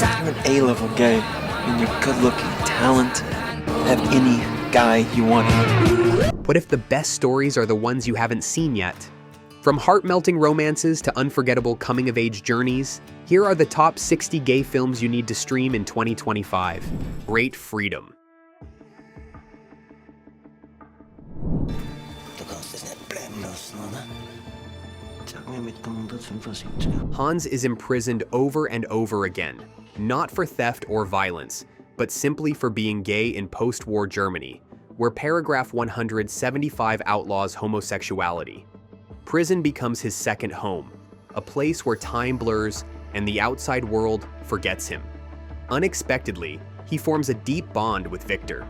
You're an A-level gay, and you're good-looking, talented. Have any guy you want. What if the best stories are the ones you haven't seen yet? From heart-melting romances to unforgettable coming-of-age journeys, here are the top 60 gay films you need to stream in 2025. Great Freedom. Hans is imprisoned over and over again, not for theft or violence, but simply for being gay in post-war Germany, where paragraph 175 outlaws homosexuality. Prison becomes his second home, a place where time blurs and the outside world forgets him. Unexpectedly, he forms a deep bond with Victor,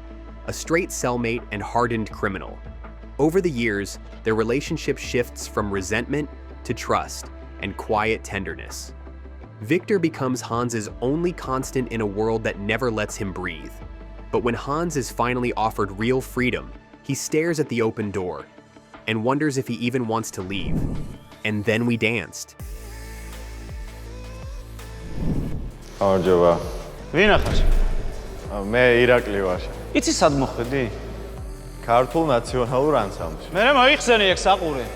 a straight cellmate and hardened criminal. Over the years, their relationship shifts from resentment to trust and quiet tenderness. Victor becomes Hans's only constant in a world that never lets him breathe. But when Hans is finally offered real freedom, he stares at the open door and wonders if he even wants to leave. And then we danced. გამარჯობა. ვინ ახარ? მე ირაკლი ვარ. იცი სად მოხვედი? ქართულ ნაციონალურ ანსამბლში. მე მოიხსენე ეგ საყური.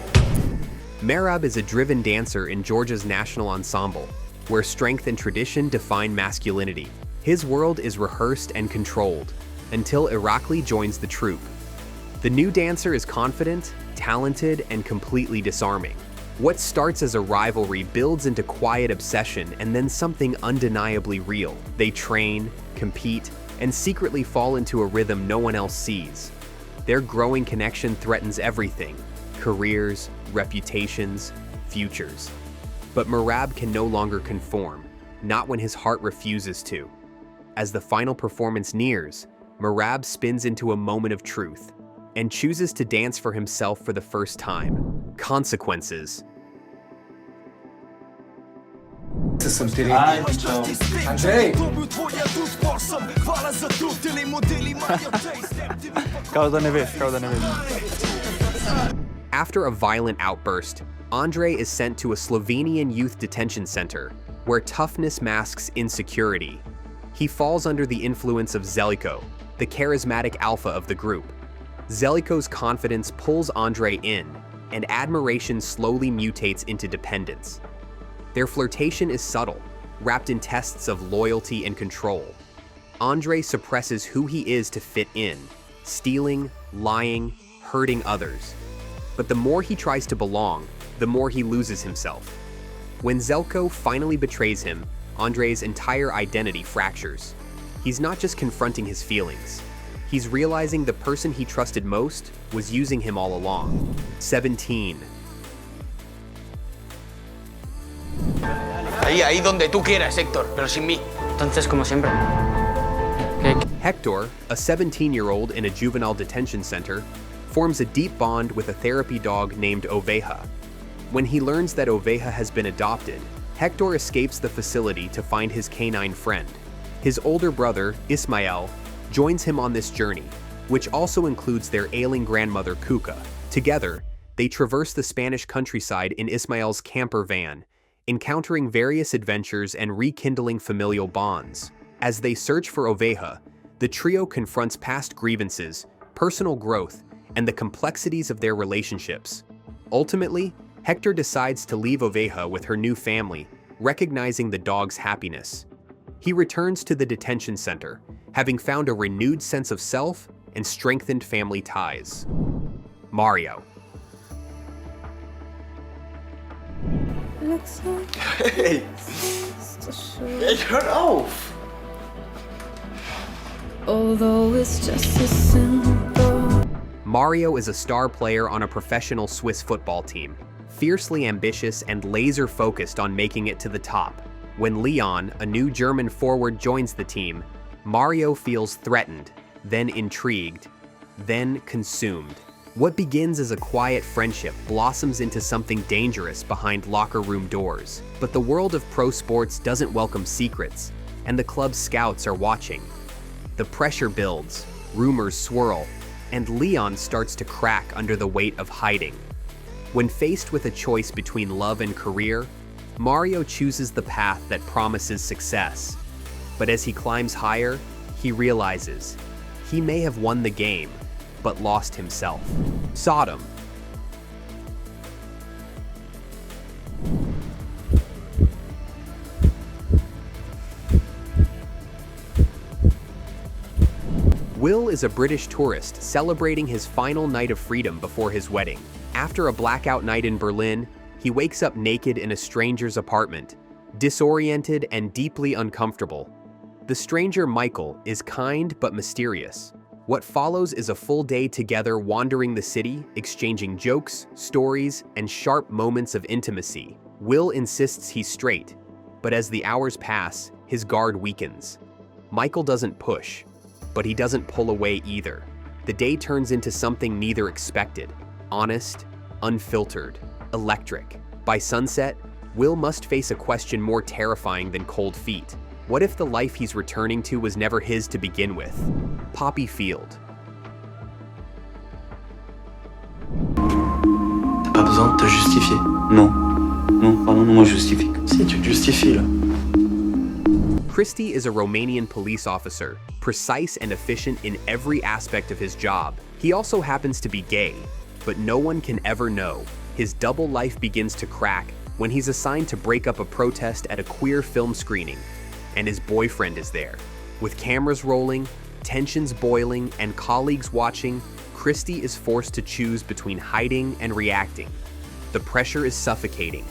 Merab is a driven dancer in Georgia's national ensemble, where strength and tradition define masculinity. His world is rehearsed and controlled, until Irakli joins the troupe. The new dancer is confident, talented, and completely disarming. What starts as a rivalry builds into quiet obsession and then something undeniably real. They train, compete, and secretly fall into a rhythm no one else sees. Their growing connection threatens everything: careers, reputations, futures. But Merab can no longer conform, not when his heart refuses to. As the final performance nears, Merab spins into a moment of truth and chooses to dance for himself for the first time. Consequences. Andrei! After a violent outburst, Andre is sent to a Slovenian youth detention center, where toughness masks insecurity. He falls under the influence of Zeljko, the charismatic alpha of the group. Zeljko's confidence pulls Andre in, and admiration slowly mutates into dependence. Their flirtation is subtle, wrapped in tests of loyalty and control. Andre suppresses who he is to fit in, stealing, lying, hurting others. But the more he tries to belong, the more he loses himself. When Zeljko finally betrays him, Andre's entire identity fractures. He's not just confronting his feelings. He's realizing the person he trusted most was using him all along. 17. Ahí donde tú quieras, Héctor, pero sin mí. Entonces, como siempre. Hector, a 17-year-old in a juvenile detention center, forms a deep bond with a therapy dog named Oveja. When he learns that Oveja has been adopted, Hector escapes the facility to find his canine friend. His older brother, Ismael, joins him on this journey, which also includes their ailing grandmother, Kuka. Together, they traverse the Spanish countryside in Ismael's camper van, encountering various adventures and rekindling familial bonds. As they search for Oveja, the trio confronts past grievances, personal growth, and the complexities of their relationships. Ultimately, Hector decides to leave Oveja with her new family, recognizing the dog's happiness. He returns to the detention center, having found a renewed sense of self and strengthened family ties. Mario. Hey! Hey, shut off! Although it's just as simple. Mario is a star player on a professional Swiss football team, fiercely ambitious and laser-focused on making it to the top. When Leon, a new German forward, joins the team, Mario feels threatened, then intrigued, then consumed. What begins as a quiet friendship blossoms into something dangerous behind locker room doors. But the world of pro sports doesn't welcome secrets, and the club's scouts are watching. The pressure builds, rumors swirl, and Leon starts to crack under the weight of hiding. When faced with a choice between love and career, Mario chooses the path that promises success. But as he climbs higher, he realizes he may have won the game, but lost himself. Sodom. Will is a British tourist celebrating his final night of freedom before his wedding. After a blackout night in Berlin, he wakes up naked in a stranger's apartment, disoriented and deeply uncomfortable. The stranger, Michael, is kind but mysterious. What follows is a full day together wandering the city, exchanging jokes, stories, and sharp moments of intimacy. Will insists he's straight, but as the hours pass, his guard weakens. Michael doesn't push, but he doesn't pull away either. The day turns into something neither expected: honest, unfiltered, electric. By sunset, Will must face a question more terrifying than cold feet. What if the life he's returning to was never his to begin with? Poppy Field. T'as pas besoin de te justifier. Non. Non, pardon, non, moi je justifie. Si, tu te justifies là. Christy is a Romanian police officer, precise and efficient in every aspect of his job. He also happens to be gay, but no one can ever know. His double life begins to crack when he's assigned to break up a protest at a queer film screening, and his boyfriend is there. With cameras rolling, tensions boiling, and colleagues watching, Christy is forced to choose between hiding and reacting. The pressure is suffocating.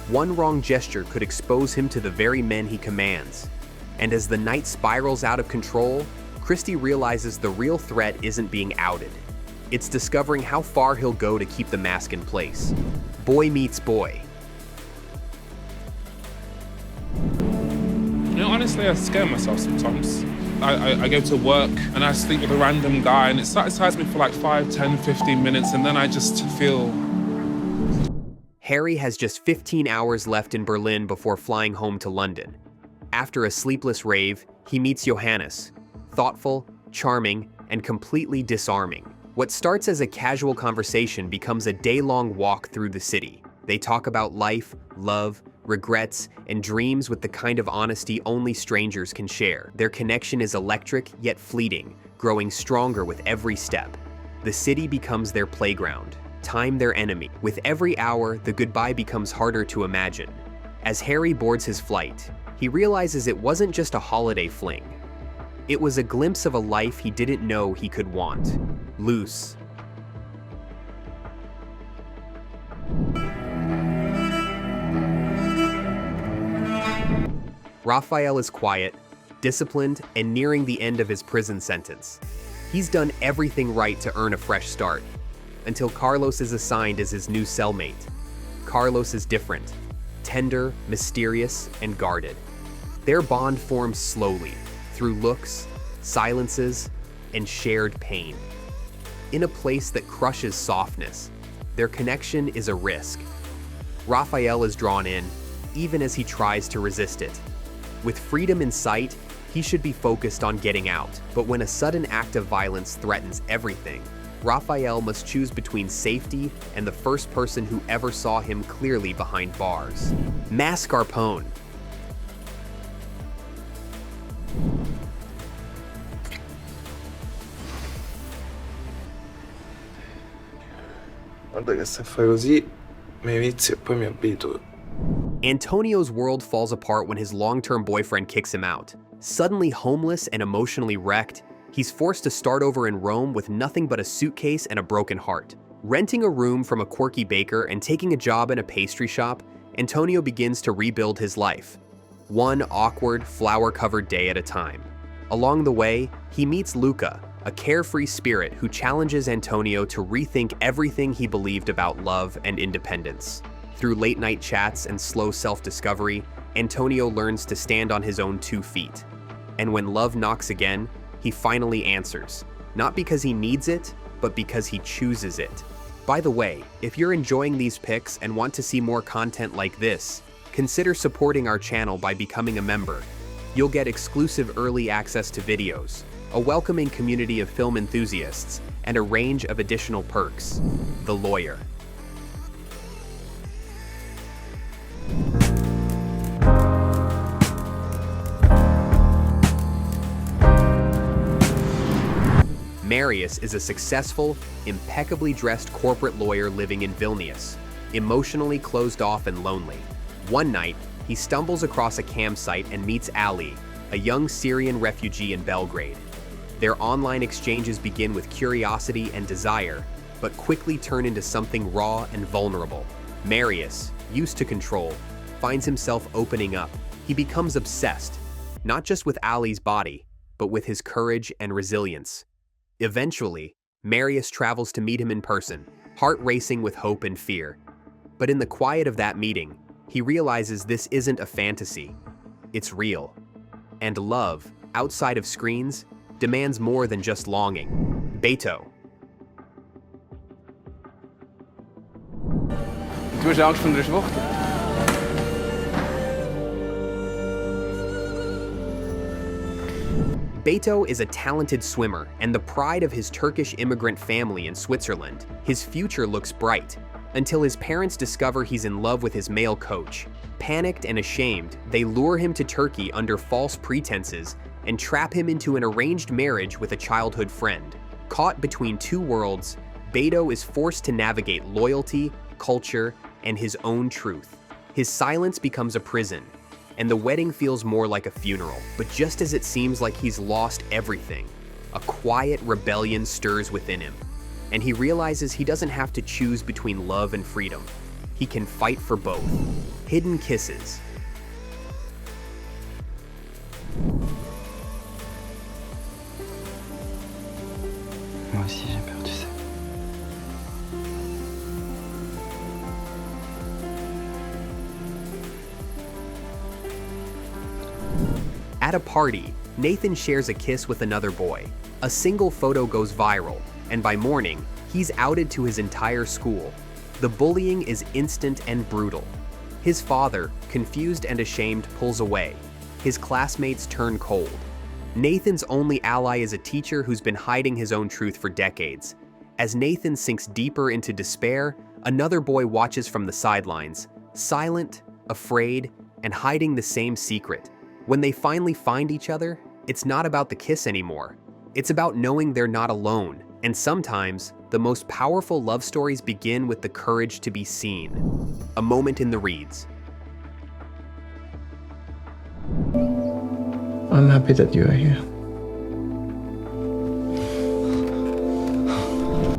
One wrong gesture could expose him to the very men he commands. And as the night spirals out of control, Christy realizes the real threat isn't being outed. It's discovering how far he'll go to keep the mask in place. Boy meets boy. You know, honestly, I scare myself sometimes. I go to work and I sleep with a random guy and it satisfies me for like 5, 10, 15 minutes and then I just feel... Harry has just 15 hours left in Berlin before flying home to London. After a sleepless rave, he meets Jonas, thoughtful, charming, and completely disarming. What starts as a casual conversation becomes a day-long walk through the city. They talk about life, love, regrets, and dreams with the kind of honesty only strangers can share. Their connection is electric yet fleeting, growing stronger with every step. The city becomes their playground, time their enemy. With every hour, the goodbye becomes harder to imagine. As Harry boards his flight, he realizes it wasn't just a holiday fling. It was a glimpse of a life he didn't know he could want. Loose. Raphael is quiet, disciplined, and nearing the end of his prison sentence. He's done everything right to earn a fresh start, until Carlos is assigned as his new cellmate. Carlos is different, tender, mysterious, and guarded. Their bond forms slowly, through looks, silences, and shared pain. In a place that crushes softness, their connection is a risk. Raphael is drawn in, even as he tries to resist it. With freedom in sight, he should be focused on getting out. But when a sudden act of violence threatens everything, Raphael must choose between safety and the first person who ever saw him clearly behind bars. Mascarpone. Guarda che se fai così mi inizi e poi mi abituo. Antonio's world falls apart when his long-term boyfriend kicks him out. Suddenly homeless and emotionally wrecked, he's forced to start over in Rome with nothing but a suitcase and a broken heart. Renting a room from a quirky baker and taking a job in a pastry shop, Antonio begins to rebuild his life, one awkward, flower-covered day at a time. Along the way, he meets Luca, a carefree spirit who challenges Antonio to rethink everything he believed about love and independence. Through late-night chats and slow self-discovery, Antonio learns to stand on his own 2 feet. And when love knocks again, he finally answers, not because he needs it, but because he chooses it. By the way, if you're enjoying these pics and want to see more content like this, consider supporting our channel by becoming a member. You'll get exclusive early access to videos, a welcoming community of film enthusiasts, and a range of additional perks. The Lawyer. Marius is a successful, impeccably dressed corporate lawyer living in Vilnius, emotionally closed off and lonely. One night, he stumbles across a campsite and meets Ali, a young Syrian refugee in Belgrade. Their online exchanges begin with curiosity and desire, but quickly turn into something raw and vulnerable. Marius, used to control, finds himself opening up. He becomes obsessed, not just with Ali's body, but with his courage and resilience. Eventually, Marius travels to meet him in person, heart racing with hope and fear. But in the quiet of that meeting, he realizes this isn't a fantasy. It's real. And love, outside of screens, demands more than just longing. Beyto. Du hast Angst vor der Schwucht? Beyto is a talented swimmer and the pride of his Turkish immigrant family in Switzerland. His future looks bright, until his parents discover he's in love with his male coach. Panicked and ashamed, they lure him to Turkey under false pretenses and trap him into an arranged marriage with a childhood friend. Caught between two worlds, Beyto is forced to navigate loyalty, culture, and his own truth. His silence becomes a prison, and the wedding feels more like a funeral. But just as it seems like he's lost everything, a quiet rebellion stirs within him, and he realizes he doesn't have to choose between love and freedom. He can fight for both. Hidden kisses. Moi aussi j'ai peur, tu sais. At a party, Nathan shares a kiss with another boy. A single photo goes viral, and by morning, he's outed to his entire school. The bullying is instant and brutal. His father, confused and ashamed, pulls away. His classmates turn cold. Nathan's only ally is a teacher who's been hiding his own truth for decades. As Nathan sinks deeper into despair, another boy watches from the sidelines, silent, afraid, and hiding the same secret. When they finally find each other, it's not about the kiss anymore. It's about knowing they're not alone. And sometimes, the most powerful love stories begin with the courage to be seen. A moment in the reeds. I'm happy that you are here.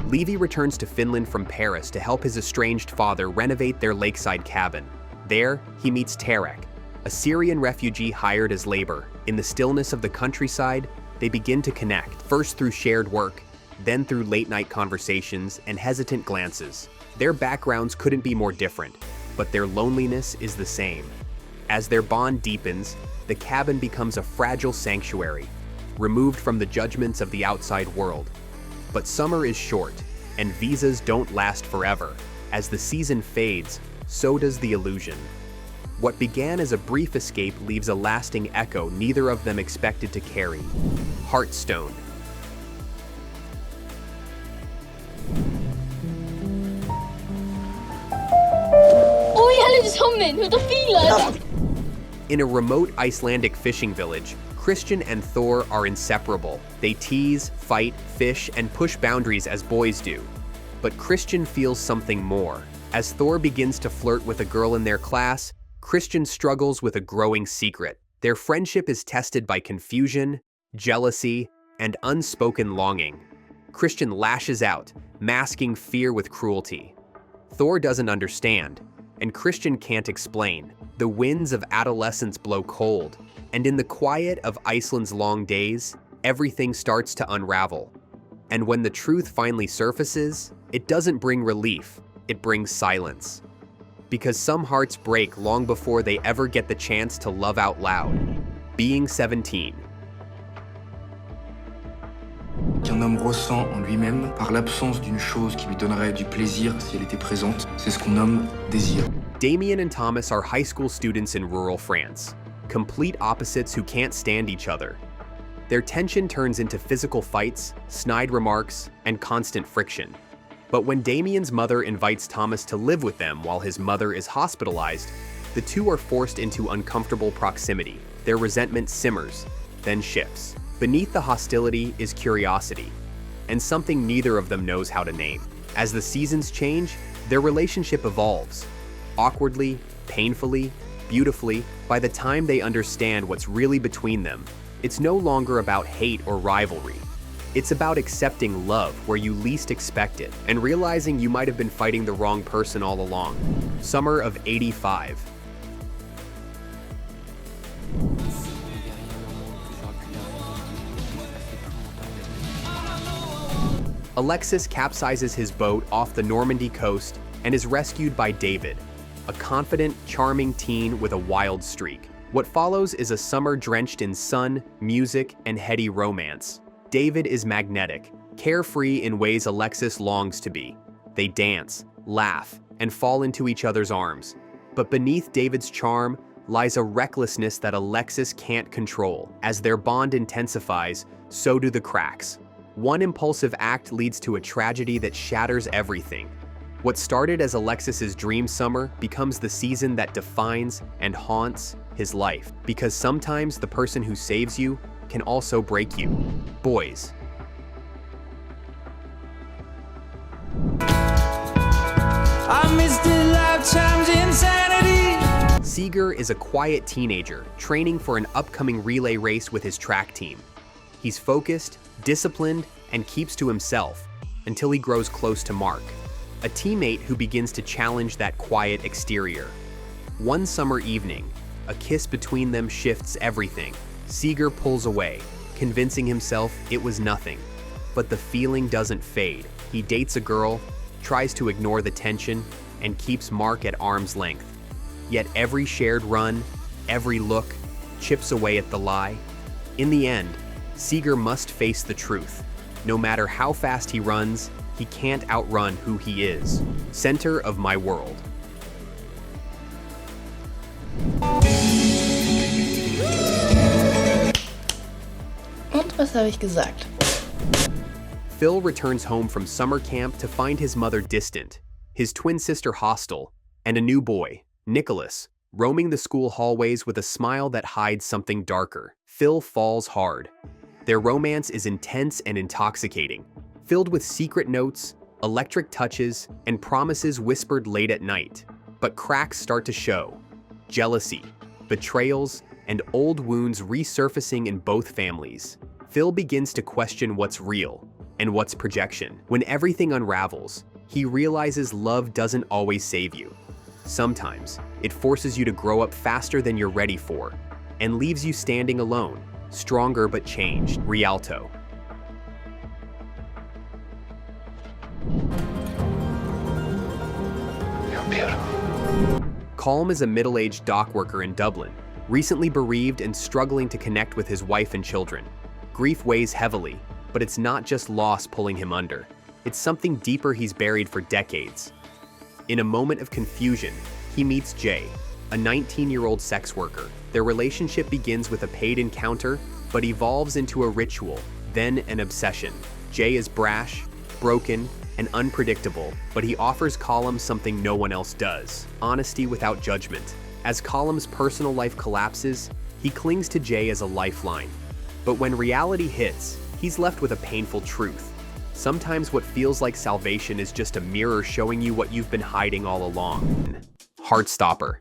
Levy returns to Finland from Paris to help his estranged father renovate their lakeside cabin. There, he meets Tarek, a Syrian refugee hired as labor. In the stillness of the countryside, they begin to connect, first through shared work, then through late-night conversations and hesitant glances. Their backgrounds couldn't be more different, but their loneliness is the same. As their bond deepens, the cabin becomes a fragile sanctuary, removed from the judgments of the outside world. But summer is short, and visas don't last forever. As the season fades, so does the illusion. What began as a brief escape leaves a lasting echo neither of them expected to carry. Heartstone. In a remote Icelandic fishing village, Christian and Thor are inseparable. They tease, fight, fish, and push boundaries as boys do. But Christian feels something more. As Thor begins to flirt with a girl in their class, Christian struggles with a growing secret. Their friendship is tested by confusion, jealousy, and unspoken longing. Christian lashes out, masking fear with cruelty. Thor doesn't understand, and Christian can't explain. The winds of adolescence blow cold, and in the quiet of Iceland's long days, everything starts to unravel. And when the truth finally surfaces, it doesn't bring relief, it brings silence. Because some hearts break long before they ever get the chance to love out loud. Being 17. Qu'un homme ressent en lui-même par l'absence d'une chose qui lui donnerait du plaisir si elle était présente, c'est ce qu'on nomme désir. Damien and Thomas are high school students in rural France, complete opposites who can't stand each other. Their tension turns into physical fights, snide remarks, and constant friction. But when Damien's mother invites Thomas to live with them while his mother is hospitalized, the two are forced into uncomfortable proximity. Their resentment simmers, then shifts. Beneath the hostility is curiosity. and something neither of them knows how to name. As the seasons change, their relationship evolves. Awkwardly, painfully, beautifully, by the time they understand what's really between them, it's no longer about hate or rivalry. It's about accepting love where you least expect it and realizing you might have been fighting the wrong person all along. Summer of '85. Alexis capsizes his boat off the Normandy coast and is rescued by David, a confident, charming teen with a wild streak. What follows is a summer drenched in sun, music, and heady romance. David is magnetic, carefree in ways Alexis longs to be. They dance, laugh, and fall into each other's arms. But beneath David's charm lies a recklessness that Alexis can't control. As their bond intensifies, so do the cracks. One impulsive act leads to a tragedy that shatters everything. What started as Alexis's dream summer becomes the season that defines and haunts his life. Because sometimes the person who saves you can also break you. Boys. I missed a lifetime's insanity. Seeger is a quiet teenager training for an upcoming relay race with his track team. He's focused, disciplined, and keeps to himself until he grows close to Mark, a teammate who begins to challenge that quiet exterior. One summer evening, a kiss between them shifts everything. Seeger pulls away, convincing himself it was nothing. But the feeling doesn't fade. He dates a girl, tries to ignore the tension, and keeps Mark at arm's length. Yet every shared run, every look, chips away at the lie. In the end, Seeger must face the truth. No matter how fast he runs, he can't outrun who he is. Center of my world. Und was habe ich gesagt? Phil returns home from summer camp to find his mother distant, his twin sister hostile, and a new boy, Nicholas, roaming the school hallways with a smile that hides something darker. Phil falls hard. Their romance is intense and intoxicating, filled with secret notes, electric touches, and promises whispered late at night. But cracks start to show. Jealousy, betrayals, and old wounds resurfacing in both families. Phil begins to question what's real and what's projection. When everything unravels, he realizes love doesn't always save you. Sometimes, it forces you to grow up faster than you're ready for and leaves you standing alone, stronger but changed. Rialto. You're beautiful. Calm is a middle-aged dock worker in Dublin, recently bereaved and struggling to connect with his wife and children. Grief weighs heavily, but it's not just loss pulling him under. It's something deeper he's buried for decades. In a moment of confusion, he meets Jay, a 19-year-old sex worker. Their relationship begins with a paid encounter, but evolves into a ritual, then an obsession. Jay is brash, broken, and unpredictable, but he offers Colum something no one else does: honesty without judgment. As Colum's personal life collapses, he clings to Jay as a lifeline. But when reality hits, he's left with a painful truth. Sometimes what feels like salvation is just a mirror showing you what you've been hiding all along. Heartstopper.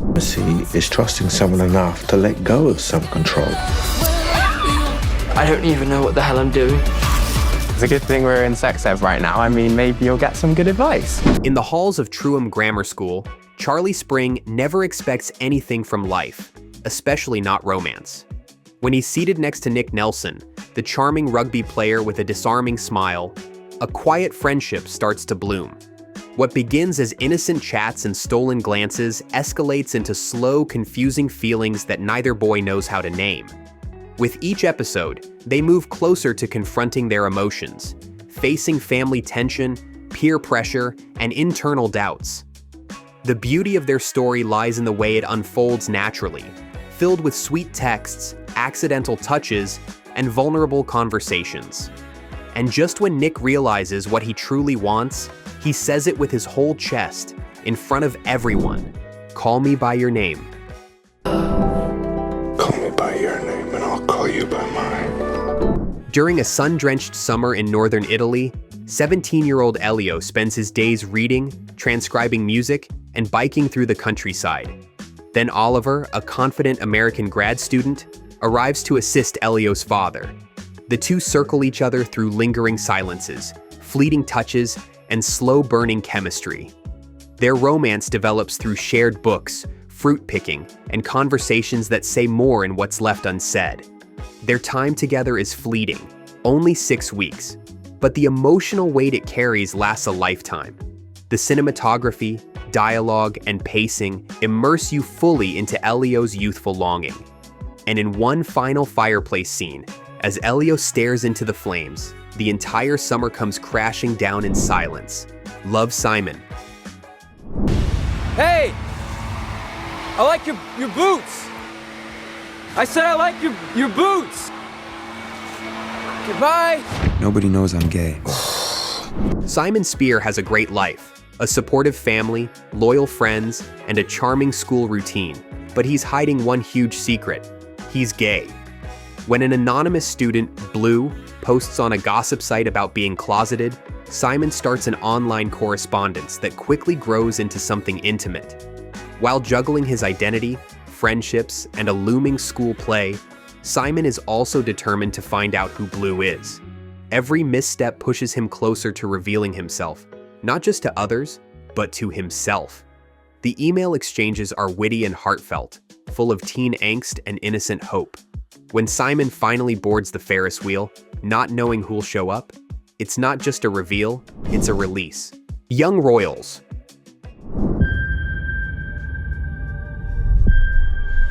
Mercy is trusting someone enough to let go of some control. I don't even know what the hell I'm doing. It's a good thing we're in sex ed right now. I mean, maybe you'll get some good advice. In the halls of Truham Grammar School, Charlie Spring never expects anything from life, especially not romance. When he's seated next to Nick Nelson, the charming rugby player with a disarming smile, a quiet friendship starts to bloom. What begins as innocent chats and stolen glances escalates into slow, confusing feelings that neither boy knows how to name. With each episode, they move closer to confronting their emotions, facing family tension, peer pressure, and internal doubts. The beauty of their story lies in the way it unfolds naturally, filled with sweet texts, accidental touches, and vulnerable conversations. And just when Nick realizes what he truly wants, he says it with his whole chest, in front of everyone. Call me by your name. Call me by your name and I'll call you by mine. During a sun-drenched summer in northern Italy, 17-year-old Elio spends his days reading, transcribing music, and biking through the countryside. Then Oliver, a confident American grad student, arrives to assist Elio's father. The two circle each other through lingering silences, fleeting touches, and slow-burning chemistry. Their romance develops through shared books, fruit picking, and conversations that say more in what's left unsaid. Their time together is fleeting, only 6 weeks, but the emotional weight it carries lasts a lifetime. The cinematography, dialogue, and pacing immerse you fully into Elio's youthful longing. And in one final fireplace scene, as Elio stares into the flames, the entire summer comes crashing down in silence. Love, Simon. Hey! I like your boots! I said I like your boots! Goodbye! Nobody knows I'm gay. Simon Spear has a great life, a supportive family, loyal friends, and a charming school routine. But he's hiding one huge secret. He's gay. When an anonymous student, Blue, posts on a gossip site about being closeted, Simon starts an online correspondence that quickly grows into something intimate. While juggling his identity, friendships, and a looming school play, Simon is also determined to find out who Blue is. Every misstep pushes him closer to revealing himself, not just to others, but to himself. The email exchanges are witty and heartfelt, full of teen angst and innocent hope. When Simon finally boards the Ferris wheel, not knowing who'll show up, it's not just a reveal, it's a release. Young Royals.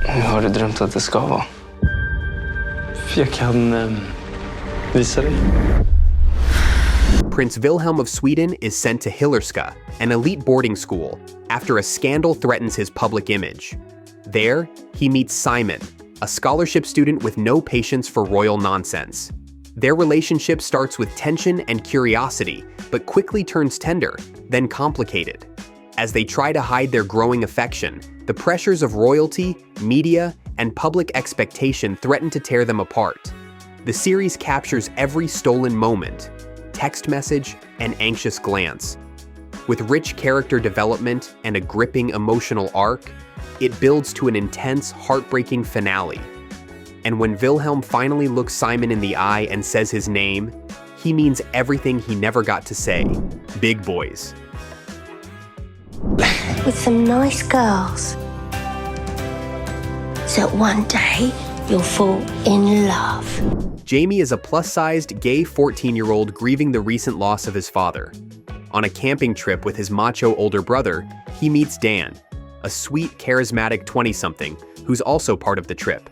Har du drömt att det ska vara? Jag kan visa dig. Prince Wilhelm of Sweden is sent to Hillerska, an elite boarding school, after a scandal threatens his public image. There, he meets Simon, a scholarship student with no patience for royal nonsense. Their relationship starts with tension and curiosity, but quickly turns tender, then complicated. As they try to hide their growing affection, the pressures of royalty, media, and public expectation threaten to tear them apart. The series captures every stolen moment, text message, and anxious glance. With rich character development and a gripping emotional arc, it builds to an intense, heartbreaking finale. And when Wilhelm finally looks Simon in the eye and says his name, he means everything he never got to say. Big boys. With some nice girls, so that one day you'll fall in love. Jamie is a plus-sized, gay 14-year-old grieving the recent loss of his father. On a camping trip with his macho older brother, he meets Dan, a sweet, charismatic 20-something who's also part of the trip.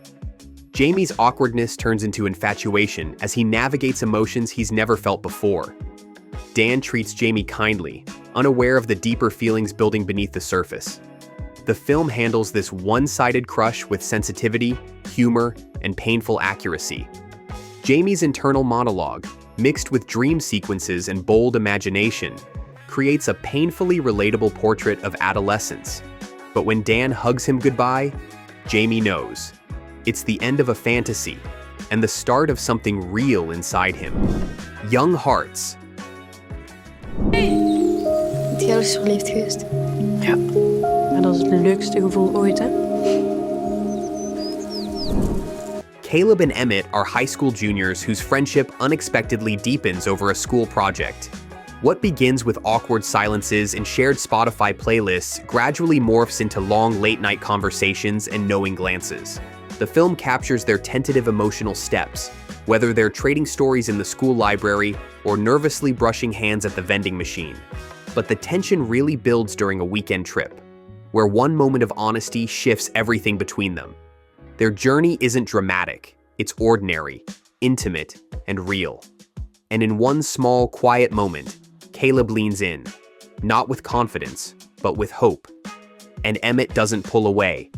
Jamie's awkwardness turns into infatuation as he navigates emotions he's never felt before. Dan treats Jamie kindly, unaware of the deeper feelings building beneath the surface. The film handles this one-sided crush with sensitivity, humor, and painful accuracy. Jamie's internal monologue, mixed with dream sequences and bold imagination, creates a painfully relatable portrait of adolescence. But when Dan hugs him goodbye, Jamie knows. It's the end of a fantasy, and the start of something real inside him. Young Hearts. Heb jij al eens verliefd geweest? Ja. Maar dat is het leukste gevoel ooit, hè? Caleb and Emmett are high school juniors whose friendship unexpectedly deepens over a school project. What begins with awkward silences and shared Spotify playlists gradually morphs into long late-night conversations and knowing glances. The film captures their tentative emotional steps, whether they're trading stories in the school library or nervously brushing hands at the vending machine. But the tension really builds during a weekend trip, where one moment of honesty shifts everything between them. Their journey isn't dramatic, it's ordinary, intimate, and real. And in one small, quiet moment, Caleb leans in, not with confidence, but with hope. And Emmett doesn't pull away.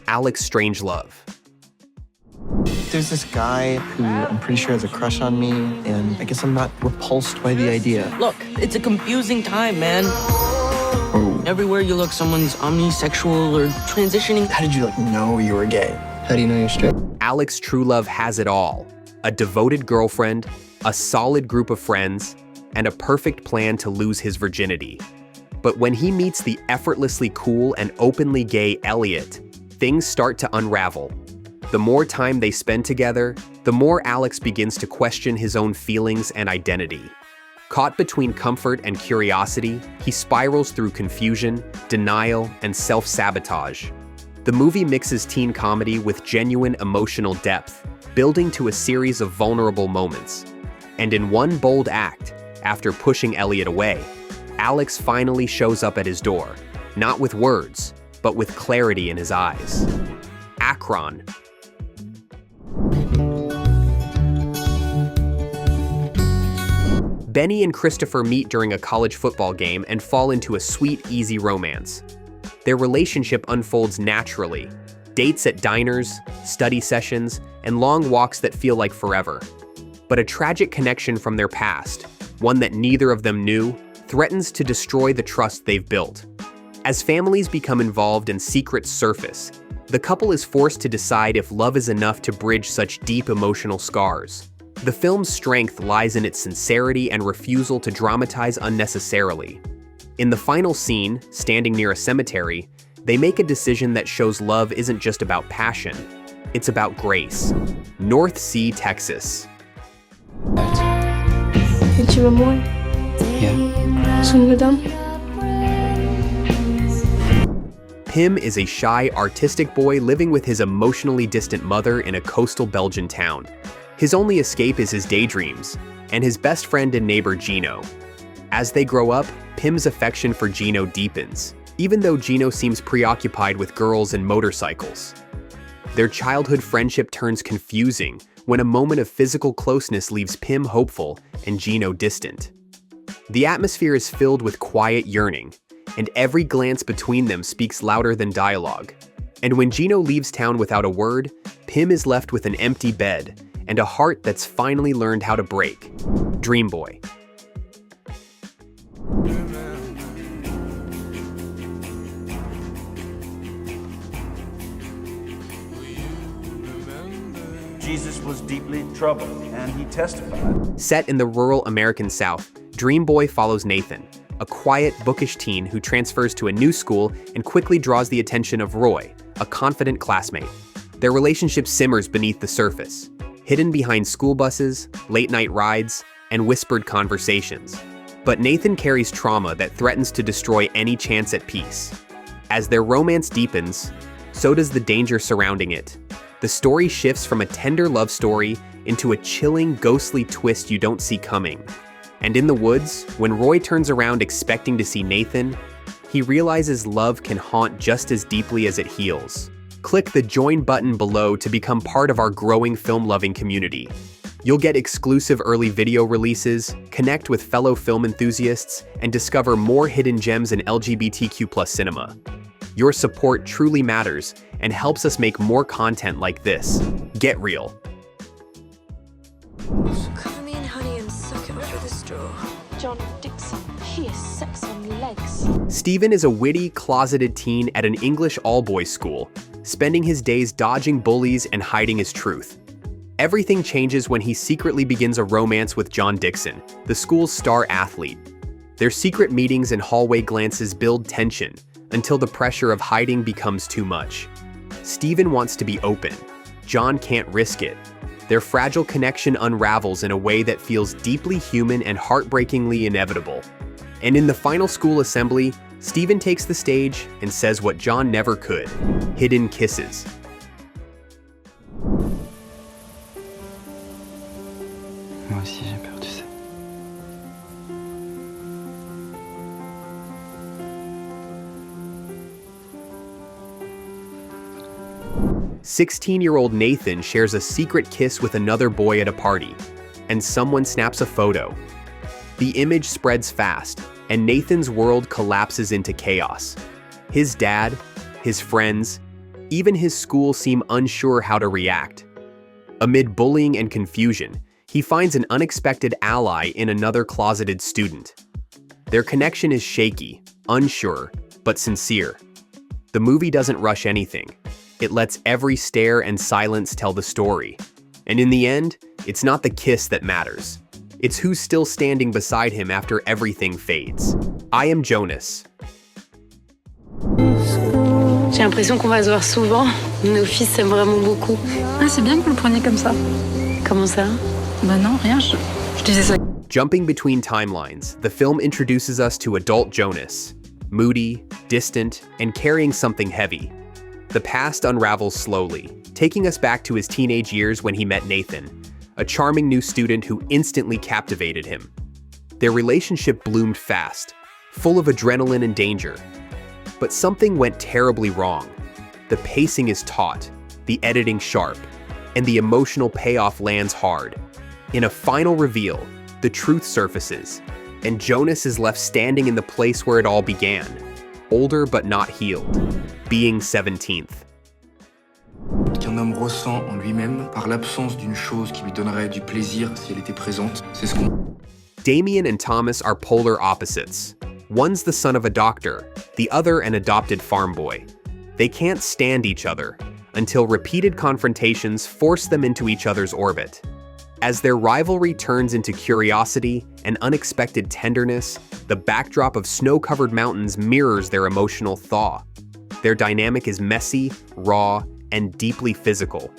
Alex Strangelove. There's this guy who I'm pretty sure has a crush on me, and I guess I'm not repulsed by the idea. Look, it's a confusing time, man. Oh. Everywhere you look, someone's omnisexual or transitioning. How did you know you were gay? How do you know you're straight? Alex True Love has it all. a devoted girlfriend, a solid group of friends, and a perfect plan to lose his virginity. But when he meets the effortlessly cool and openly gay Elliot, things start to unravel. The more time they spend together, the more Alex begins to question his own feelings and identity. Caught between comfort and curiosity, he spirals through confusion, denial, and self-sabotage. The movie mixes teen comedy with genuine emotional depth, building to a series of vulnerable moments. And in one bold act, after pushing Elliot away, Alex finally shows up at his door, not with words, but with clarity in his eyes. Acron. Benny and Christopher meet during a college football game and fall into a sweet, easy romance. Their relationship unfolds naturally. Dates at diners, study sessions, and long walks that feel like forever. But a tragic connection from their past, one that neither of them knew, threatens to destroy the trust they've built. As families become involved and secrets surface, the couple is forced to decide if love is enough to bridge such deep emotional scars. The film's strength lies in its sincerity and refusal to dramatize unnecessarily. In the final scene, standing near a cemetery, they make a decision that shows love isn't just about passion, it's about grace. North Sea, Texas. Vind je me mooi? Ja. Zullen we dan? Pim is a shy, artistic boy living with his emotionally distant mother in a coastal Belgian town. His only escape is his daydreams, and his best friend and neighbor Gino. As they grow up, Pim's affection for Gino deepens, even though Gino seems preoccupied with girls and motorcycles. Their childhood friendship turns confusing when a moment of physical closeness leaves Pim hopeful and Gino distant. The atmosphere is filled with quiet yearning, and every glance between them speaks louder than dialogue. And when Gino leaves town without a word, Pim is left with an empty bed and a heart that's finally learned how to break. Dream Boy. Jesus was deeply troubled, and he testified. Set in the rural American South, Dream Boy follows Nathan, a quiet, bookish teen who transfers to a new school and quickly draws the attention of Roy, a confident classmate. Their relationship simmers beneath the surface, hidden behind school buses, late-night rides, and whispered conversations. But Nathan carries trauma that threatens to destroy any chance at peace. As their romance deepens, so does the danger surrounding it. The story shifts from a tender love story into a chilling, ghostly twist you don't see coming. And in the woods, when Roy turns around expecting to see Nathan, he realizes love can haunt just as deeply as it heals. Click the join button below to become part of our growing film-loving community. You'll get exclusive early video releases, connect with fellow film enthusiasts, and discover more hidden gems in LGBTQ+ cinema. Your support truly matters and helps us make more content like this. Get real. Cover me in honey and suck it up with a straw. John Dixon, he is sex on legs. Steven is a witty, closeted teen at an English all-boys school, spending his days dodging bullies and hiding his truth. Everything changes when he secretly begins a romance with John Dixon, the school's star athlete. Their secret meetings and hallway glances build tension until the pressure of hiding becomes too much. Steven wants to be open. John can't risk it. Their fragile connection unravels in a way that feels deeply human and heartbreakingly inevitable. And in the final school assembly, Steven takes the stage and says what John never could: hidden kisses. Moi aussi j'ai peur, tu sais. "16-year-old Nathan shares a secret kiss with another boy at a party, and someone snaps a photo. The image spreads fast, and Nathan's world collapses into chaos. His dad, his friends, even his school seem unsure how to react. Amid bullying and confusion, he finds an unexpected ally in another closeted student. Their connection is shaky, unsure, but sincere. The movie doesn't rush anything. It lets every stare and silence tell the story. And in the end, it's not the kiss that matters. It's who's still standing beside him after everything fades. I am Jonas. J'ai l'impression qu'on va se voir souvent. Nos fils s'aiment vraiment beaucoup. Ah, c'est bien que vous le preniez comme ça. Comment ça? Bah non, rien, je disais ça. Jumping between timelines, the film introduces us to adult Jonas. Moody, distant, and carrying something heavy. The past unravels slowly, taking us back to his teenage years when he met Nathan, a charming new student who instantly captivated him. Their relationship bloomed fast, full of adrenaline and danger. But something went terribly wrong. The pacing is taut, the editing sharp, and the emotional payoff lands hard. In a final reveal, the truth surfaces, and Jonas is left standing in the place where it all began, older but not healed, being 17th. Qu'un homme ressent en lui-même par l'absence d'une chose qui lui donnerait du plaisir si elle était présente, c'est ce qu'on... Damien and Thomas are polar opposites. One's the son of a doctor, the other an adopted farm boy. They can't stand each other until repeated confrontations force them into each other's orbit. As their rivalry turns into curiosity and unexpected tenderness, the backdrop of snow-covered mountains mirrors their emotional thaw. Their dynamic is messy, raw, and deeply physical.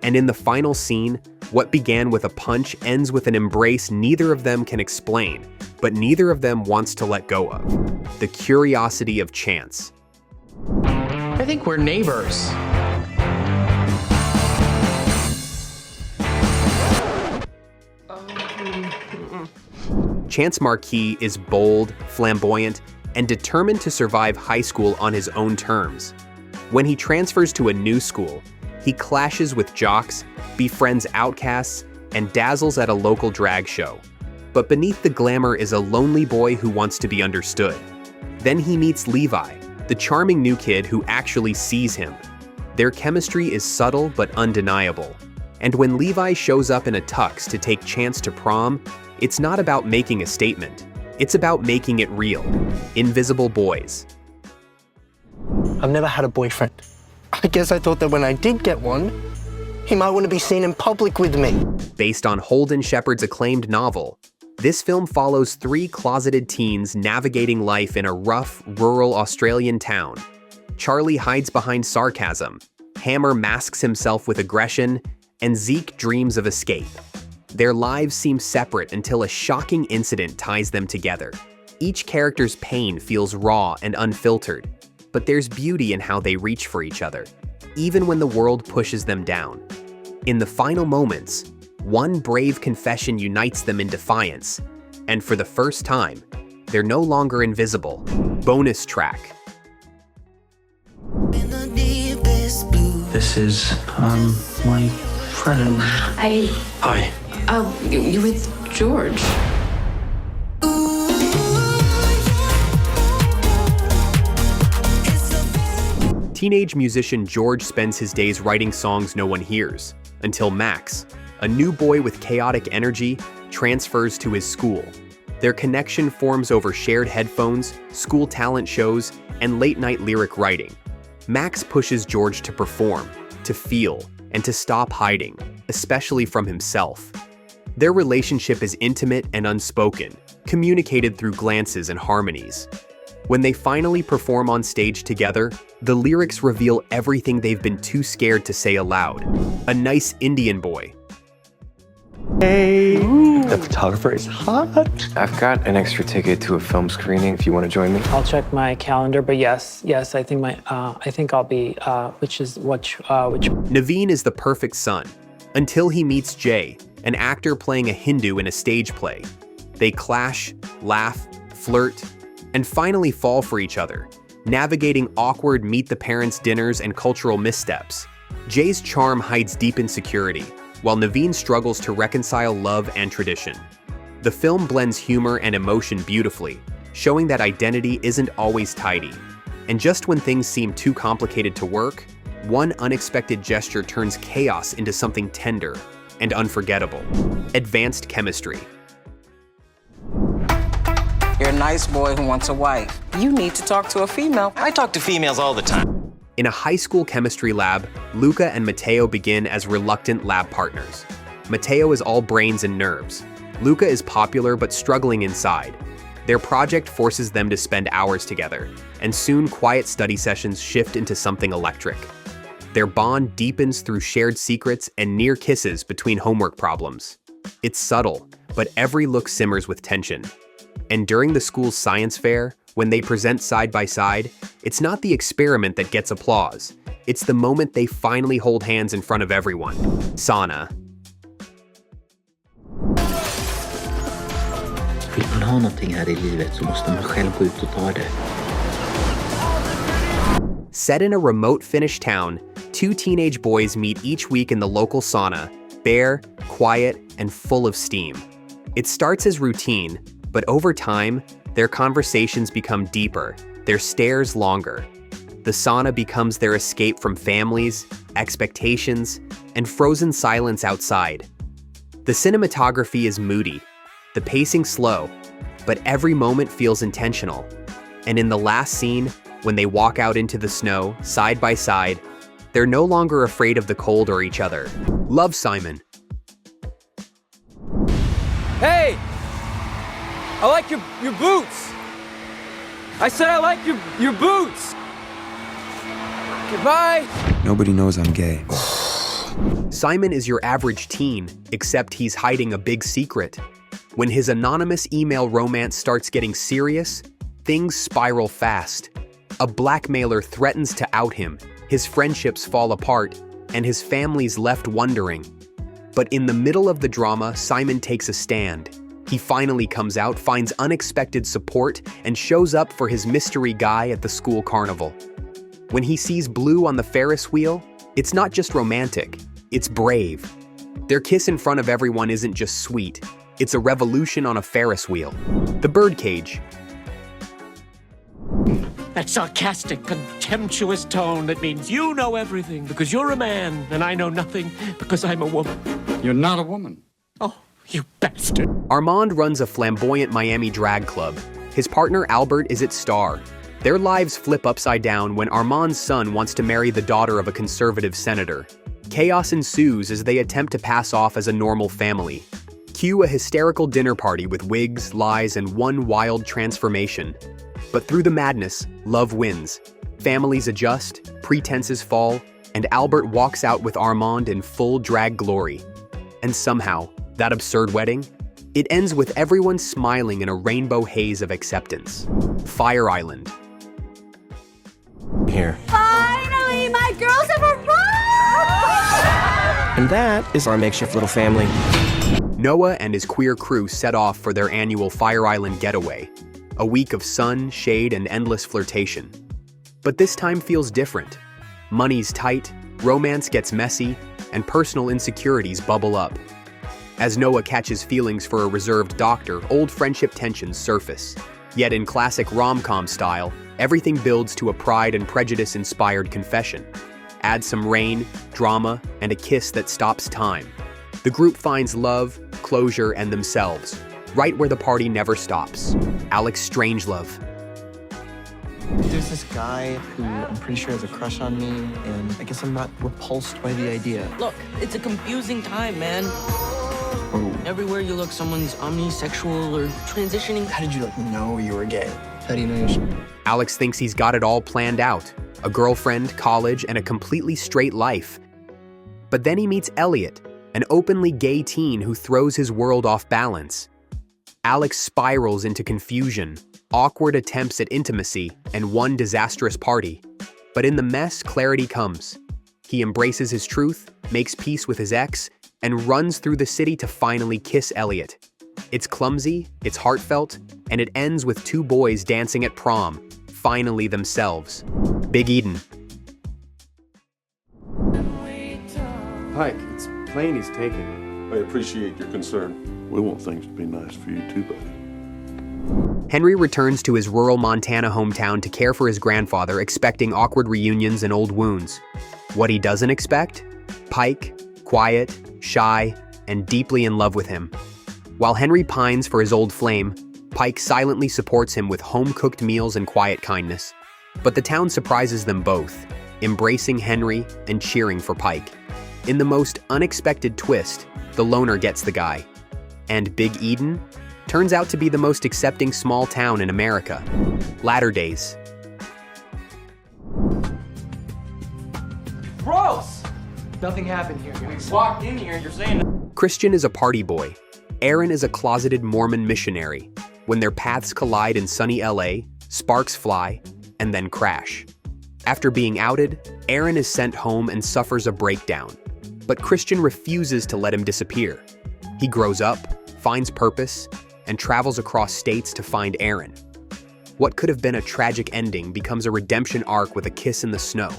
And in the final scene, what began with a punch ends with an embrace neither of them can explain, but neither of them wants to let go of. The curiosity of chance. I think we're neighbors. Chance Marquis is bold, flamboyant, and determined to survive high school on his own terms. When he transfers to a new school, he clashes with jocks, befriends outcasts, and dazzles at a local drag show. But beneath the glamour is a lonely boy who wants to be understood. Then he meets Levi, the charming new kid who actually sees him. Their chemistry is subtle but undeniable. And when Levi shows up in a tux to take Chance to prom, it's not about making a statement. It's about making it real. Invisible Boys. I've never had a boyfriend. I guess I thought that when I did get one, he might want to be seen in public with me. Based on Holden Shepard's acclaimed novel, this film follows three closeted teens navigating life in a rough, rural Australian town. Charlie hides behind sarcasm, Hammer masks himself with aggression, and Zeke dreams of escape. Their lives seem separate until a shocking incident ties them together. Each character's pain feels raw and unfiltered, but there's beauty in how they reach for each other, even when the world pushes them down. In the final moments, one brave confession unites them in defiance, and for the first time, they're no longer invisible. Bonus track. This is, my friend. Hi. Hi. You with George? Teenage musician George spends his days writing songs no one hears, until Max, a new boy with chaotic energy, transfers to his school. Their connection forms over shared headphones, school talent shows, and late-night lyric writing. Max pushes George to perform, to feel, and to stop hiding, especially from himself. Their relationship is intimate and unspoken, communicated through glances and harmonies. When they finally perform on stage together, the lyrics reveal everything they've been too scared to say aloud. A nice Indian boy. Hey! The photographer is hot. I've got an extra ticket to a film screening if you want to join me. I'll check my calendar, but yes, I think I'll be, which. Naveen is the perfect son, until he meets Jay, an actor playing a Hindu in a stage play. They clash, laugh, flirt, and finally fall for each other, navigating awkward meet-the-parents dinners and cultural missteps. Jay's charm hides deep insecurity, while Naveen struggles to reconcile love and tradition. The film blends humor and emotion beautifully, showing that identity isn't always tidy. And just when things seem too complicated to work, one unexpected gesture turns chaos into something tender and unforgettable. Advanced chemistry. You're a nice boy who wants a wife. You need to talk to a female. I talk to females all the time. In a high school chemistry lab, Luca and Matteo begin as reluctant lab partners. Matteo is all brains and nerves. Luca is popular but struggling inside. Their project forces them to spend hours together, and soon quiet study sessions shift into something electric. Their bond deepens through shared secrets and near kisses between homework problems. It's subtle, but every look simmers with tension. And during the school's science fair, when they present side by side, it's not the experiment that gets applause. It's the moment they finally hold hands in front of everyone. Sauna. Vill man ha någonting här i livet så måste man själv gå ut och ta det. Set in a remote Finnish town, two teenage boys meet each week in the local sauna, bare, quiet, and full of steam. It starts as routine, but over time, their conversations become deeper, their stares longer. The sauna becomes their escape from families, expectations, and frozen silence outside. The cinematography is moody, the pacing slow, but every moment feels intentional. And in the last scene, when they walk out into the snow, side by side, they're no longer afraid of the cold or each other. Love, Simon. Hey! I like your boots! I said I like your boots! Goodbye! Nobody knows I'm gay. Simon is your average teen, except he's hiding a big secret. When his anonymous email romance starts getting serious, things spiral fast. A blackmailer threatens to out him, his friendships fall apart, and his family's left wondering. But in the middle of the drama, Simon takes a stand. He finally comes out, finds unexpected support, and shows up for his mystery guy at the school carnival. When he sees Blue on the Ferris wheel, it's not just romantic, it's brave. Their kiss in front of everyone isn't just sweet, it's a revolution on a Ferris wheel. The birdcage. That sarcastic, contemptuous tone that means you know everything because you're a man and I know nothing because I'm a woman. You're not a woman. Oh, you bastard. Armand runs a flamboyant Miami drag club. His partner Albert is its star. Their lives flip upside down when Armand's son wants to marry the daughter of a conservative senator. Chaos ensues as they attempt to pass off as a normal family. Cue a hysterical dinner party with wigs, lies, and one wild transformation. But through the madness, love wins. Families adjust, pretenses fall, and Albert walks out with Armand in full drag glory. And somehow, that absurd wedding, it ends with everyone smiling in a rainbow haze of acceptance. Fire Island. Here. Finally, my girls have arrived! And that is our makeshift little family. Noah and his queer crew set off for their annual Fire Island getaway. A week of sun, shade, and endless flirtation. But this time feels different. Money's tight, romance gets messy, and personal insecurities bubble up. As Noah catches feelings for a reserved doctor, old friendship tensions surface. Yet in classic rom-com style, everything builds to a Pride and Prejudice-inspired confession. Add some rain, drama, and a kiss that stops time. The group finds love, closure, and themselves, right where the party never stops. Alex Strangelove. There's this guy who I'm pretty sure has a crush on me, and I guess I'm not repulsed by the idea. Look, it's a confusing time, man. Oh. Everywhere you look, someone's omnisexual or transitioning. How did you know you were gay? How do you know you're... Alex thinks he's got it all planned out. A girlfriend, college, and a completely straight life. But then he meets Elliot, an openly gay teen who throws his world off balance. Alex spirals into confusion, awkward attempts at intimacy, and one disastrous party. But in the mess, clarity comes. He embraces his truth, makes peace with his ex, and runs through the city to finally kiss Elliot. It's clumsy, it's heartfelt, and it ends with two boys dancing at prom, finally themselves. Big Eden. Pike, it's plain he's taken. I appreciate your concern. We want things to be nice for you too, buddy. Henry returns to his rural Montana hometown to care for his grandfather, expecting awkward reunions and old wounds. What he doesn't expect? Pike, quiet, shy, and deeply in love with him. While Henry pines for his old flame, Pike silently supports him with home-cooked meals and quiet kindness. But the town surprises them both, embracing Henry and cheering for Pike. In the most unexpected twist, the loner gets the guy. And Big Eden turns out to be the most accepting small town in America. Latter days. Gross! Nothing happened here, guys. Walked in here, you're saying... Christian is a party boy. Aaron is a closeted Mormon missionary. When their paths collide in sunny LA, sparks fly, and then crash. After being outed, Aaron is sent home and suffers a breakdown. But Christian refuses to let him disappear. He grows up, finds purpose, and travels across states to find Aaron. What could have been a tragic ending becomes a redemption arc with a kiss in the snow.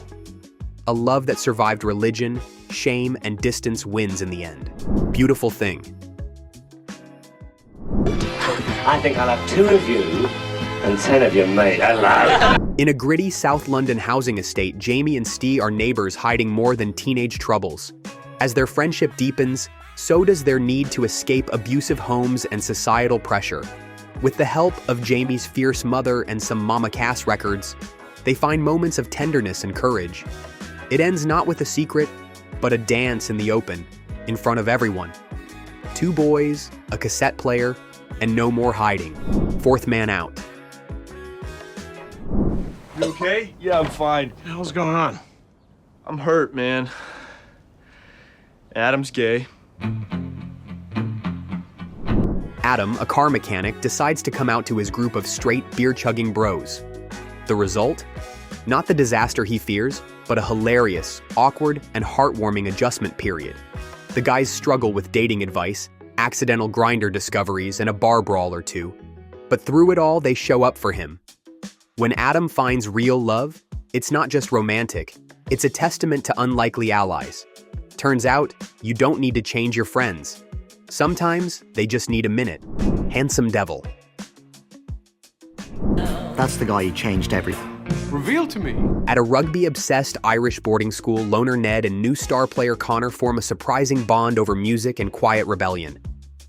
A love that survived religion, shame, and distance wins in the end. Beautiful thing. I think I'll have 2 of you and 10 of your mate. Hello. In a gritty South London housing estate, Jamie and Steve are neighbors hiding more than teenage troubles. As their friendship deepens, so does their need to escape abusive homes and societal pressure. With the help of Jamie's fierce mother and some Mama Cass records, they find moments of tenderness and courage. It ends not with a secret, but a dance in the open, in front of everyone. 2 boys, a cassette player, and no more hiding. 4th man out. You okay? Yeah, I'm fine. What the hell's going on? I'm hurt, man. Adam's gay. Adam, a car mechanic, decides to come out to his group of straight beer-chugging bros. The result? Not the disaster he fears, but a hilarious, awkward, and heartwarming adjustment period. The guys struggle with dating advice, accidental grinder discoveries, and a bar brawl or two. But through it all, they show up for him. When Adam finds real love, it's not just romantic, it's a testament to unlikely allies. Turns out, you don't need to change your friends. Sometimes, they just need a minute. Handsome devil. That's the guy who changed everything. Reveal to me. At a rugby-obsessed Irish boarding school, loner Ned and new star player Connor form a surprising bond over music and quiet rebellion.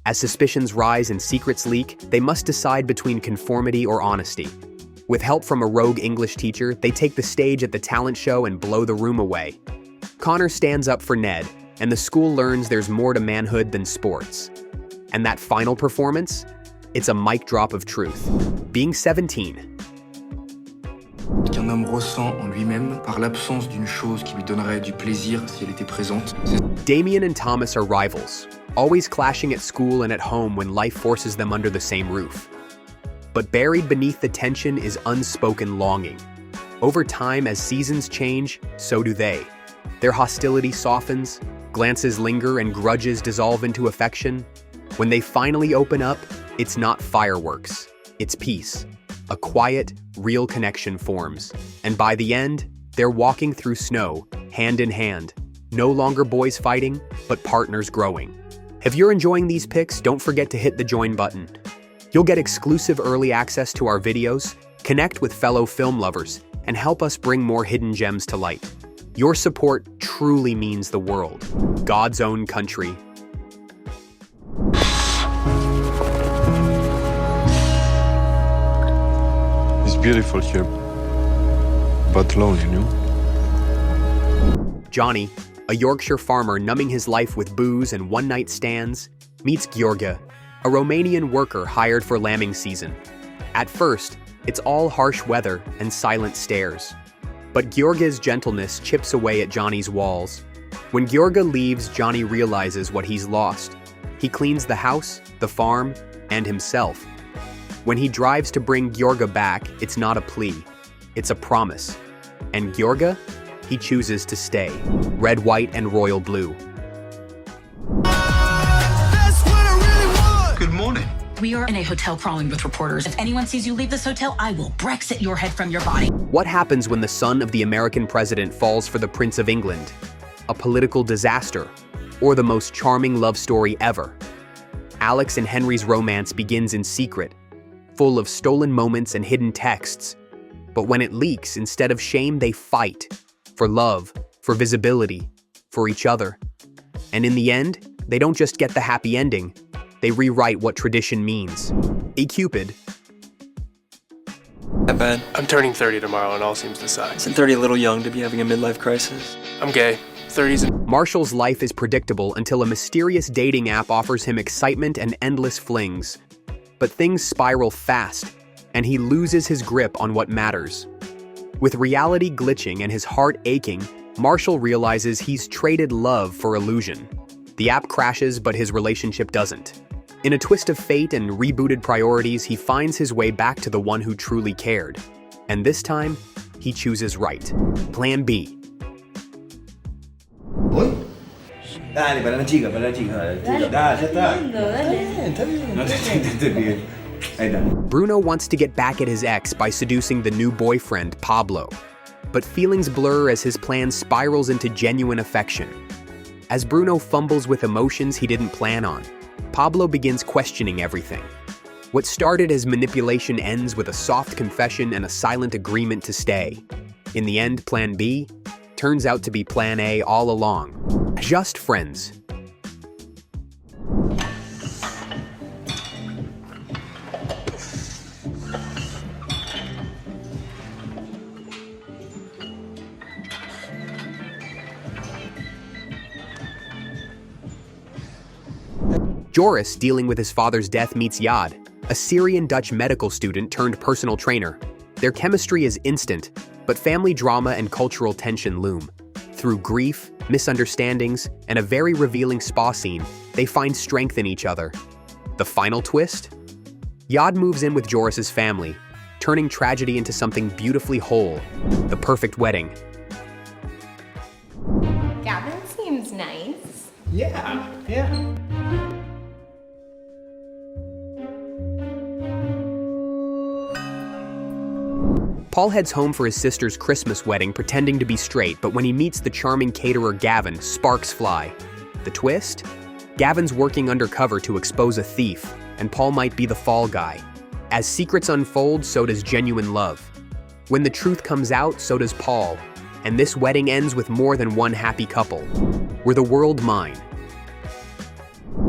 As suspicions rise and secrets leak, they must decide between conformity or honesty. With help from a rogue English teacher, they take the stage at the talent show and blow the room away. Connor stands up for Ned, and the school learns there's more to manhood than sports. And that final performance? It's a mic drop of truth. Being 17. Qu'un homme ressent en lui-même par l'absence d'une chose qui lui donnerait du plaisir si elle était présente. Damien and Thomas are rivals, always clashing at school and at home when life forces them under the same roof. But buried beneath the tension is unspoken longing. Over time, as seasons change, so do they. Their hostility softens, glances linger, and grudges dissolve into affection. When they finally open up, it's not fireworks, it's peace. A quiet, real connection forms. And by the end, they're walking through snow, hand in hand. No longer boys fighting, but partners growing. If you're enjoying these pics, don't forget to hit the join button. You'll get exclusive early access to our videos, connect with fellow film lovers, and help us bring more hidden gems to light. Your support truly means the world. God's own country. It's beautiful here, but lonely, you know? Johnny, a Yorkshire farmer numbing his life with booze and one-night stands, meets Gheorghe, a Romanian worker hired for lambing season. At first, it's all harsh weather and silent stares. But Gheorghe's gentleness chips away at Johnny's walls. When Gheorghe leaves, Johnny realizes what he's lost. He cleans the house, the farm, and himself. When he drives to bring Gheorghe back, it's not a plea, it's a promise. And Gheorghe? He chooses to stay. Red, white, and royal blue. Good morning. We are in a hotel crawling with reporters. If anyone sees you leave this hotel, I will Brexit your head from your body. What happens when the son of the American president falls for the Prince of England? A political disaster, or the most charming love story ever? Alex and Henry's romance begins in secret, full of stolen moments and hidden texts. But when it leaks, instead of shame, they fight. For love, for visibility, for each other. And in the end, they don't just get the happy ending, they rewrite what tradition means. A Cupid. That bad? I'm turning 30 tomorrow and all seems decided. Isn't 30 a little young to be having a midlife crisis? I'm gay. 30s. Marshall's life is predictable until a mysterious dating app offers him excitement and endless flings. But things spiral fast, and he loses his grip on what matters. With reality glitching and his heart aching, Marshall realizes he's traded love for illusion. The app crashes, but his relationship doesn't. In a twist of fate and rebooted priorities, he finds his way back to the one who truly cared. And this time, he chooses right. Plan B. Dale, para la chica. Dale, ya está. Bruno wants to get back at his ex by seducing the new boyfriend, Pablo. But feelings blur as his plan spirals into genuine affection. As Bruno fumbles with emotions he didn't plan on, Pablo begins questioning everything. What started as manipulation ends with a soft confession and a silent agreement to stay. In the end, Plan B turns out to be Plan A all along. Just friends. Joris, dealing with his father's death, meets Yad, a Syrian-Dutch medical student turned personal trainer. Their chemistry is instant, but family drama and cultural tension loom. Through grief, misunderstandings, and a very revealing spa scene, they find strength in each other. The final twist? Yad moves in with Joris's family, turning tragedy into something beautifully whole, the perfect wedding. Gavin seems nice. Yeah. Paul heads home for his sister's Christmas wedding pretending to be straight, but when he meets the charming caterer Gavin, sparks fly. The twist? Gavin's working undercover to expose a thief, and Paul might be the fall guy. As secrets unfold, so does genuine love. When the truth comes out, so does Paul. And this wedding ends with more than one happy couple. Were the world mine?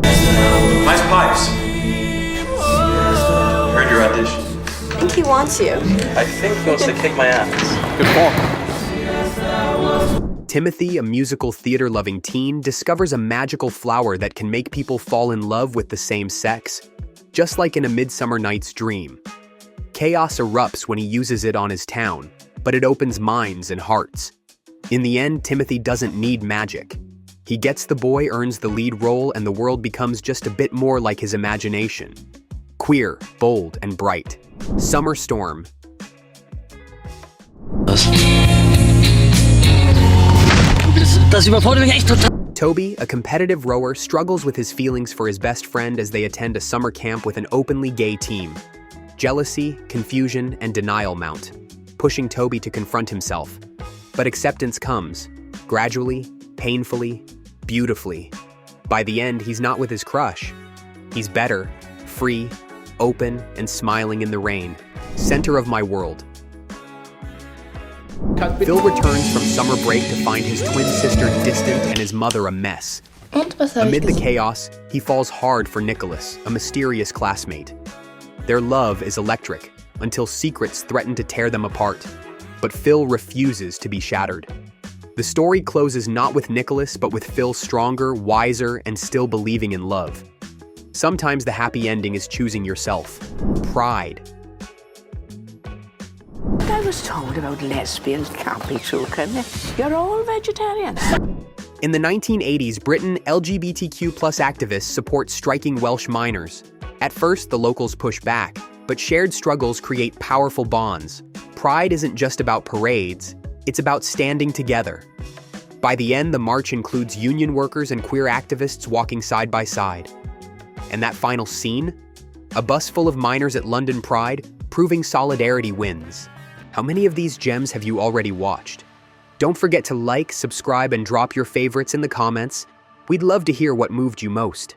Nice pipes. Heard your audition. I think he wants you. I think he wants to kick my ass. Good call. Timothy, a musical theater-loving teen, discovers a magical flower that can make people fall in love with the same sex, just like in A Midsummer Night's Dream. Chaos erupts when he uses it on his town, but it opens minds and hearts. In the end, Timothy doesn't need magic. He gets the boy, earns the lead role, and the world becomes just a bit more like his imagination. Queer, bold, and bright. Summer Storm. Toby, a competitive rower, struggles with his feelings for his best friend as they attend a summer camp with an openly gay team. Jealousy, confusion, and denial mount, pushing Toby to confront himself. But acceptance comes, gradually, painfully, beautifully. By the end, he's not with his crush. He's better, free, open, and smiling in the rain. Center of my world. Phil returns from summer break to find his twin sister distant and his mother a mess. Amid the chaos, he falls hard for Nicholas, a mysterious classmate. Their love is electric, until secrets threaten to tear them apart. But Phil refuses to be shattered. The story closes not with Nicholas, but with Phil stronger, wiser, and still believing in love. Sometimes the happy ending is choosing yourself. Pride. I was told about lesbians can't be true, can they? You're all vegetarians. In the 1980s, Britain, LGBTQ+ activists support striking Welsh miners. At first, the locals push back, but shared struggles create powerful bonds. Pride isn't just about parades, it's about standing together. By the end, the march includes union workers and queer activists walking side by side. And that final scene? A bus full of miners at London Pride, proving solidarity wins. How many of these gems have you already watched? Don't forget to like, subscribe, and drop your favorites in the comments. We'd love to hear what moved you most.